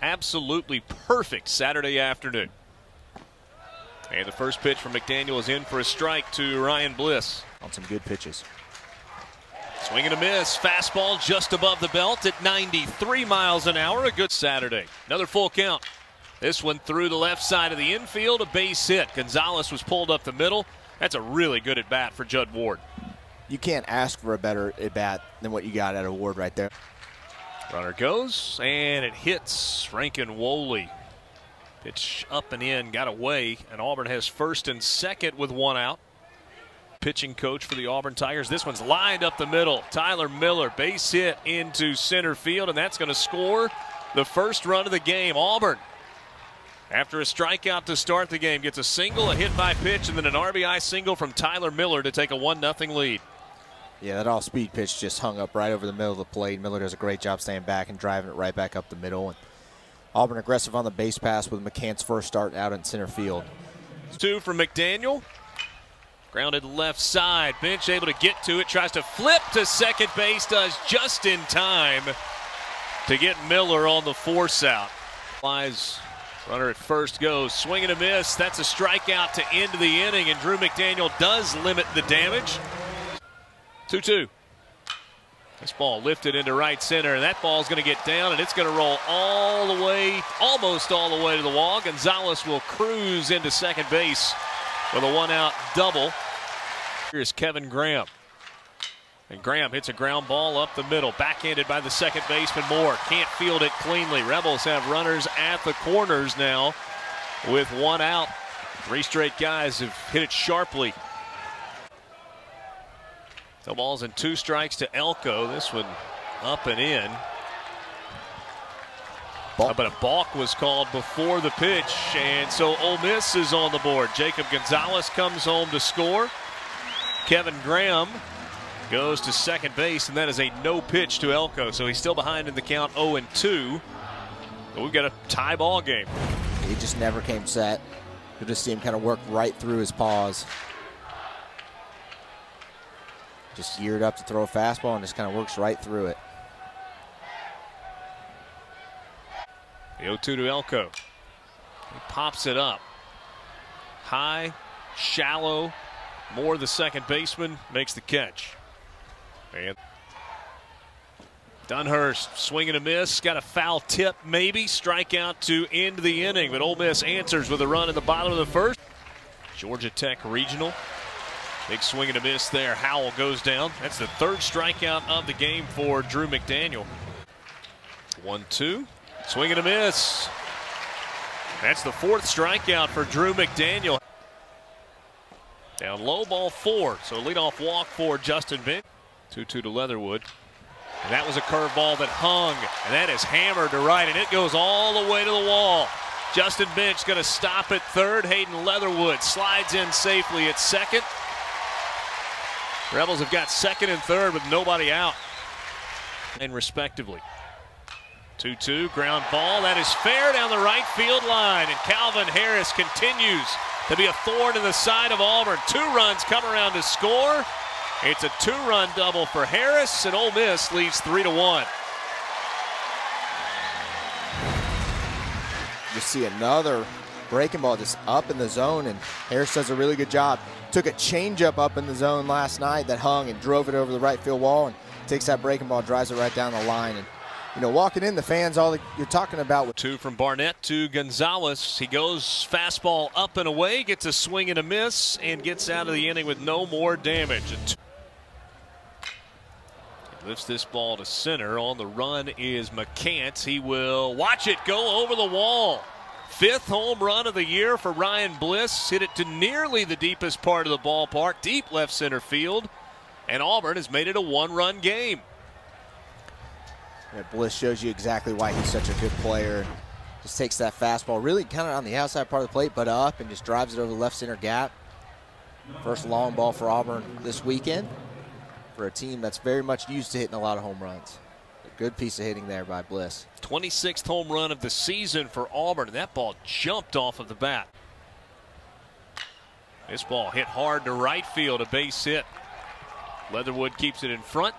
absolutely perfect Saturday afternoon. And the first pitch from McDaniel is in for a strike to Ryan Bliss. On some good pitches. Swing and a miss. Fastball just above the belt at 93 miles an hour. A good Saturday. Another full count. This one through the left side of the infield. A base hit. Gonzalez was pulled up the middle. That's a really good at bat for Judd Ward. You can't ask for a better at bat than what you got at Ward right there. Runner goes, and it hits Rankin Woley. Pitch up and in, got away, and Auburn has first and second with one out. Pitching coach for the Auburn Tigers. This one's lined up the middle. Tyler Miller, base hit into center field, and that's going to score the first run of the game. Auburn, after a strikeout to start the game, gets a single, a hit by pitch, and then an RBI single from Tyler Miller to take a 1-0 lead. Yeah, that all-speed pitch just hung up right over the middle of the plate. Miller does a great job staying back and driving it right back up the middle. And Auburn aggressive on the base pass with McCann's first start out in center field. 2 from McDaniel. Grounded left side. Bench able to get to it. Tries to flip to second base. Does just in time to get Miller on the force out. Flies. Runner at first goes. Swing and a miss. That's a strikeout to end the inning. And Drew McDaniel does limit the damage. 2-2. This ball lifted into right center, and that ball's going to get down, and it's going to roll all the way, almost all the way to the wall. Gonzalez will cruise into second base with a one-out double. Here's Kevin Graham. And Graham hits a ground ball up the middle, backhanded by the second baseman Moore. Can't field it cleanly. Rebels have runners at the corners now with one out. 3 straight guys have hit it sharply. No balls and 2 strikes to Elko. This one up and in. But a balk was called before the pitch, and so Ole Miss is on the board. Jacob Gonzalez comes home to score. Kevin Graham goes to second base, and that is a no pitch to Elko. So he's still behind in the count 0-2. But we've got a tie ball game. He just never came set. You'll just see him kind of work right through his paws. Just geared up to throw a fastball and just kind of works right through it. The 0-2 to Elko. He pops it up. High, shallow. Moore, the second baseman, makes the catch. And Dunhurst, swing and a miss. Got a foul tip, maybe. Strikeout to end the inning, but Ole Miss answers with a run in the bottom of the first. Georgia Tech Regional. Big swing and a miss there. Howell goes down. That's the 3rd strikeout of the game for Drew McDaniel. 1-2. Swing and a miss. That's the 4th strikeout for Drew McDaniel. Down low, ball 4. So leadoff walk for Justin Bench. 2-2 to Leatherwood. And that was a curveball that hung. And that is hammered to right. And it goes all the way to the wall. Justin Bench going to stop at third. Hayden Leatherwood slides in safely at second. Rebels have got second and third with nobody out, and respectively. 2-2, ground ball. That is fair down the right field line, and Calvin Harris continues to be a thorn in the side of Auburn. 2 runs come around to score. It's a 2-run double for Harris, and Ole Miss leads 3-1. You see another breaking ball just up in the zone, and Harris does a really good job. Took a changeup up in the zone last night that hung and drove it over the right field wall, and takes that breaking ball, drives it right down the line. And you know, walking in, the fans, all you're talking about. 2 from Barnett to Gonzalez. He goes fastball up and away, gets a swing and a miss, and gets out of the inning with no more damage. He lifts this ball to center. On the run is McCants. He will watch it go over the wall. 5th home run of the year for Ryan Bliss. Hit it to nearly the deepest part of the ballpark, deep left center field. And Auburn has made it a 1-run game. Yeah, Bliss shows you exactly why he's such a good player. Just takes that fastball really kind of on the outside part of the plate, but up, and just drives it over the left center gap. First long ball for Auburn this weekend for a team that's very much used to hitting a lot of home runs. Good piece of hitting there by Bliss. 26th home run of the season for Auburn. That ball jumped off of the bat. This ball hit hard to right field, a base hit. Leatherwood keeps it in front.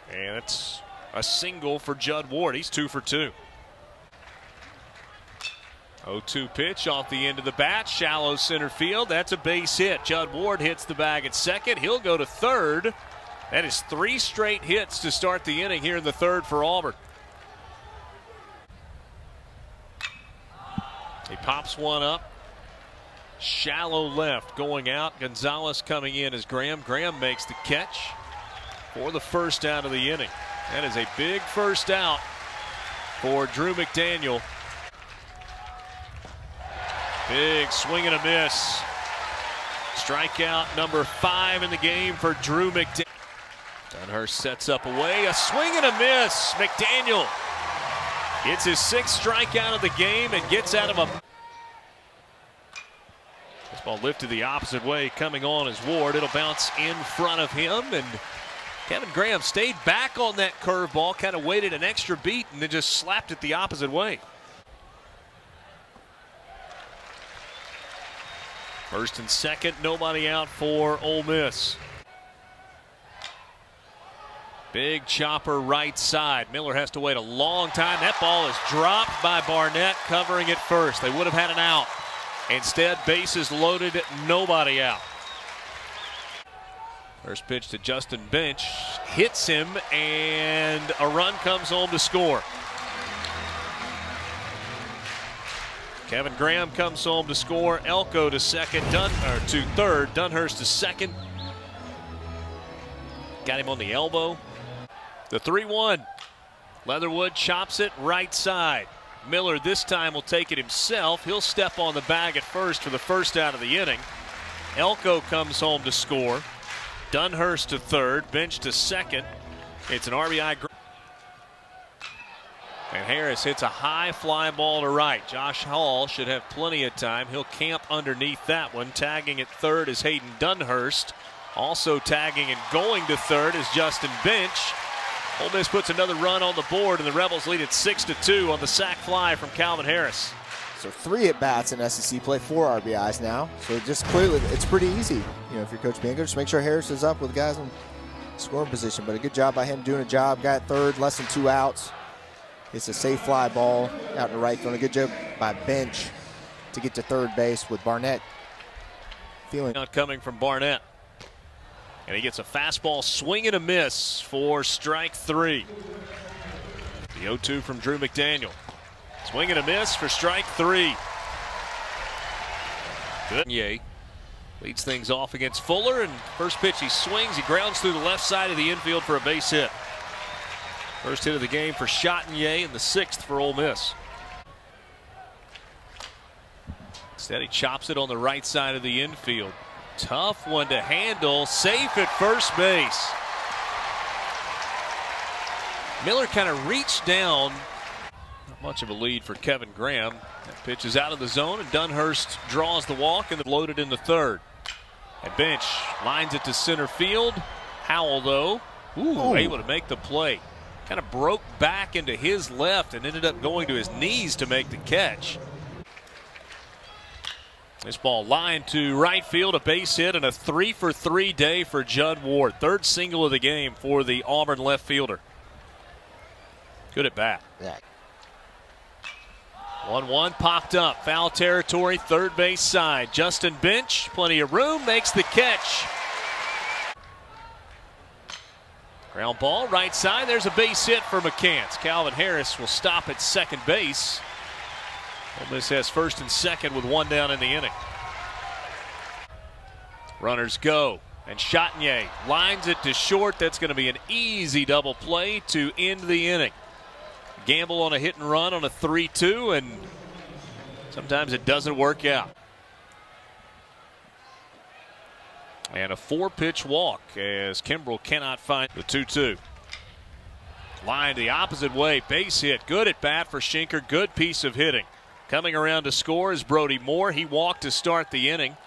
And it's a single for Judd Ward. He's 2 for 2. 0-2 pitch off the end of the bat, shallow center field. That's a base hit. Judd Ward hits the bag at second. He'll go to third. That is 3 straight hits to start the inning here in the third for Auburn. He pops one up. Shallow left going out. Gonzalez coming in as Graham. Graham makes the catch for the first out of the inning. That is a big first out for Drew McDaniel. Big swing and a miss. Strikeout number 5 in the game for Drew McDaniel. Dunhurst sets up away. A swing and a miss. McDaniel gets his 6th strikeout of the game and gets out of a. This ball lifted the opposite way, coming on as Ward. It'll bounce in front of him, and Kevin Graham stayed back on that curveball, kind of waited an extra beat, and then just slapped it the opposite way. First and second, nobody out for Ole Miss. Big chopper right side. Miller has to wait a long time. That ball is dropped by Barnett, covering it first. They would have had an out. Instead, bases loaded, nobody out. First pitch to Justin Bench, hits him, and a run comes home to score. Kevin Graham comes home to score. Elko to second, to third. Dunhurst to second. Got him on the elbow. The 3-1. Leatherwood chops it right side. Miller this time will take it himself. He'll step on the bag at first for the first out of the inning. Elko comes home to score. Dunhurst to third, Bench to second. It's an RBI. And Harris hits a high fly ball to right. Josh Hall should have plenty of time. He'll camp underneath that one. Tagging at third is Hayden Dunhurst. Also tagging and going to third is Justin Bench. Ole Miss puts another run on the board, and the Rebels lead it 6-2 on the sac fly from Calvin Harris. So 3 at-bats in SEC play, 4 RBIs now. So just clearly, it's pretty easy. You know, if you're Coach Bianco, just make sure Harris is up with guys in scoring position. But a good job by him doing a job. Got third, less than 2 outs. It's a safe fly ball out in the right field. A good job by Bench to get to third base with Barnett feeling. Not coming from Barnett. And he gets a fastball swing and a miss for strike 3. The 0-2 from Drew McDaniel. Swing and a miss for strike 3. Good. Yay. Leads things off against Fuller, and first pitch he swings. He grounds through the left side of the infield for a base hit. First hit of the game for Chatagnier and the 6th for Ole Miss. Instead, he chops it on the right side of the infield. Tough one to handle. Safe at first base. Miller kind of reached down. Not much of a lead for Kevin Graham. That pitch is out of the zone, and Dunhurst draws the walk and loaded in the third. And Bench lines it to center field. Howell, though, able to make the play. Kind of broke back into his left and ended up going to his knees to make the catch. This ball lined to right field, a base hit, and a 3-for-3 day for Judd Ward. 3rd single of the game for the Auburn left fielder. Good at bat. Yeah. 1-1 popped up. Foul territory, third base side. Justin Bench, plenty of room, makes the catch. Ground ball, right side. There's a base hit for McCants. Calvin Harris will stop at second base. Ole Miss has first and second with 1 down in the inning. Runners go, and Chatagnier lines it to short. That's going to be an easy double play to end the inning. Gamble on a hit and run on a 3-2, and sometimes it doesn't work out. And a 4-pitch walk as Kimbrell cannot find the 2-2. Line the opposite way, base hit. Good at bat for Schinker, good piece of hitting. Coming around to score is Brody Moore. He walked to start the inning.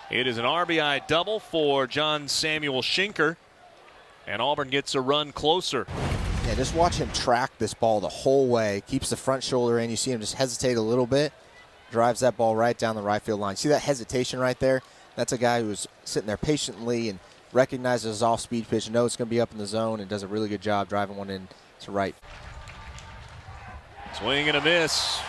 It is an RBI double for John Samuel Schinker, and Auburn gets a run closer. Yeah, just watch him track this ball the whole way. Keeps the front shoulder in. You see him just hesitate a little bit. Drives that ball right down the right field line. See that hesitation right there? That's a guy who's sitting there patiently and recognizes his off-speed pitch, knows it's going to be up in the zone, and does a really good job driving one in to right. Swing and a miss.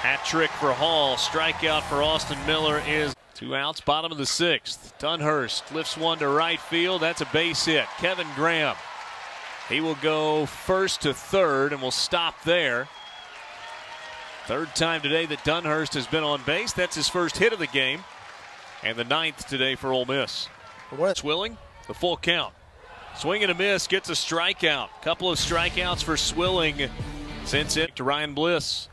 Hat trick for Hall. Strikeout for Austin Miller is 2 outs, bottom of the 6th. Dunhurst lifts one to right field. That's a base hit. Kevin Graham. He will go first to third and will stop there. Third time today that Dunhurst has been on base. That's his first hit of the game. And the 9th today for Ole Miss. Swilling, the full count. Swing and a miss, gets a strikeout. Couple of strikeouts for Swilling since it to Ryan Bliss.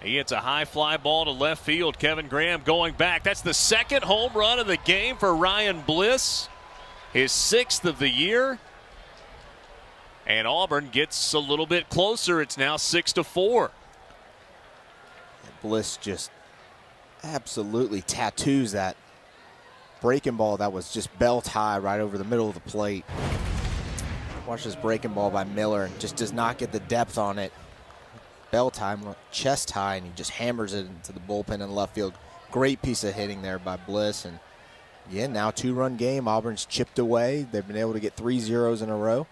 He hits a high fly ball to left field. Kevin Graham going back. That's the 2nd home run of the game for Ryan Bliss. His 6th of the year. And Auburn gets a little bit closer. It's now 6-4. Bliss just absolutely tattoos that breaking ball that was just belt high right over the middle of the plate. Watch this breaking ball by Miller and just does not get the depth on it. Belt high, chest high, and he just hammers it into the bullpen in left field. Great piece of hitting there by Bliss. And yeah, now 2-run game. Auburn's chipped away. They've been able to get 3 zeros in a row.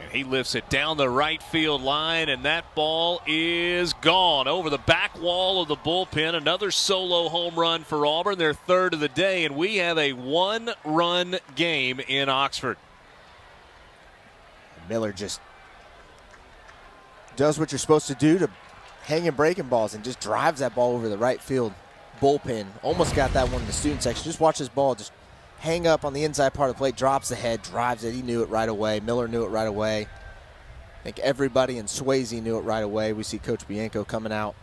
And he lifts it down the right field line, and that ball is gone over the back wall of the bullpen. Another solo home run for Auburn, their 3rd of the day, and we have a 1-run game in Oxford. Miller just does what you're supposed to do to hanging breaking balls and just drives that ball over the right field bullpen. Almost got that one in the student section. Just watch this ball just hang up on the inside part of the plate, drops the head, drives it. He knew it right away. Miller knew it right away. I think everybody in Swayze knew it right away. We see Coach Bianco coming out.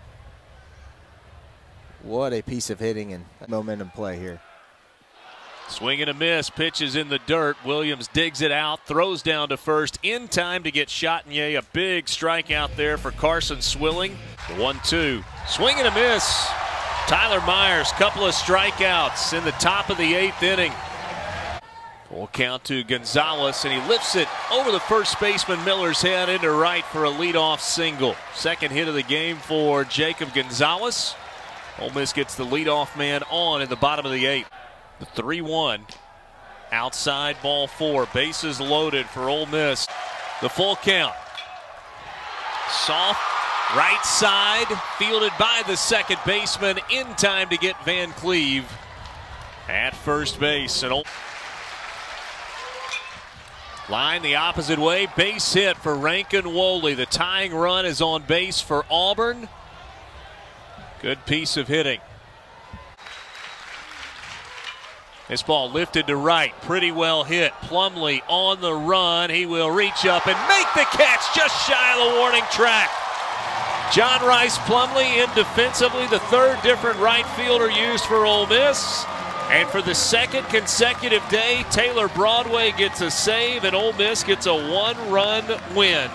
What a piece of hitting and momentum play here. Swing and a miss, pitches in the dirt. Williams digs it out, throws down to first in time to get Chatagnier. A big strikeout there for Carson Swilling. The 1-2. Swing and a miss. Tyler Myers, couple of strikeouts in the top of the 8th inning. Full count to Gonzalez, and he lifts it over the first baseman Miller's head into right for a leadoff single. 2nd hit of the game for Jacob Gonzalez. Ole Miss gets the leadoff man on in the bottom of the 8th. The 3-1. Outside ball 4. Bases loaded for Ole Miss. The full count. Soft right side. Fielded by the 2nd baseman in time to get Van Cleve at first base. And line the opposite way. Base hit for Rankin Woley. The tying run is on base for Auburn. Good piece of hitting. This ball lifted to right, pretty well hit. Plumlee on the run. He will reach up and make the catch just shy of the warning track. John Rice Plumlee in defensively, the 3rd different right fielder used for Ole Miss. And for the 2nd consecutive day, Taylor Broadway gets a save and Ole Miss gets a 1-run win.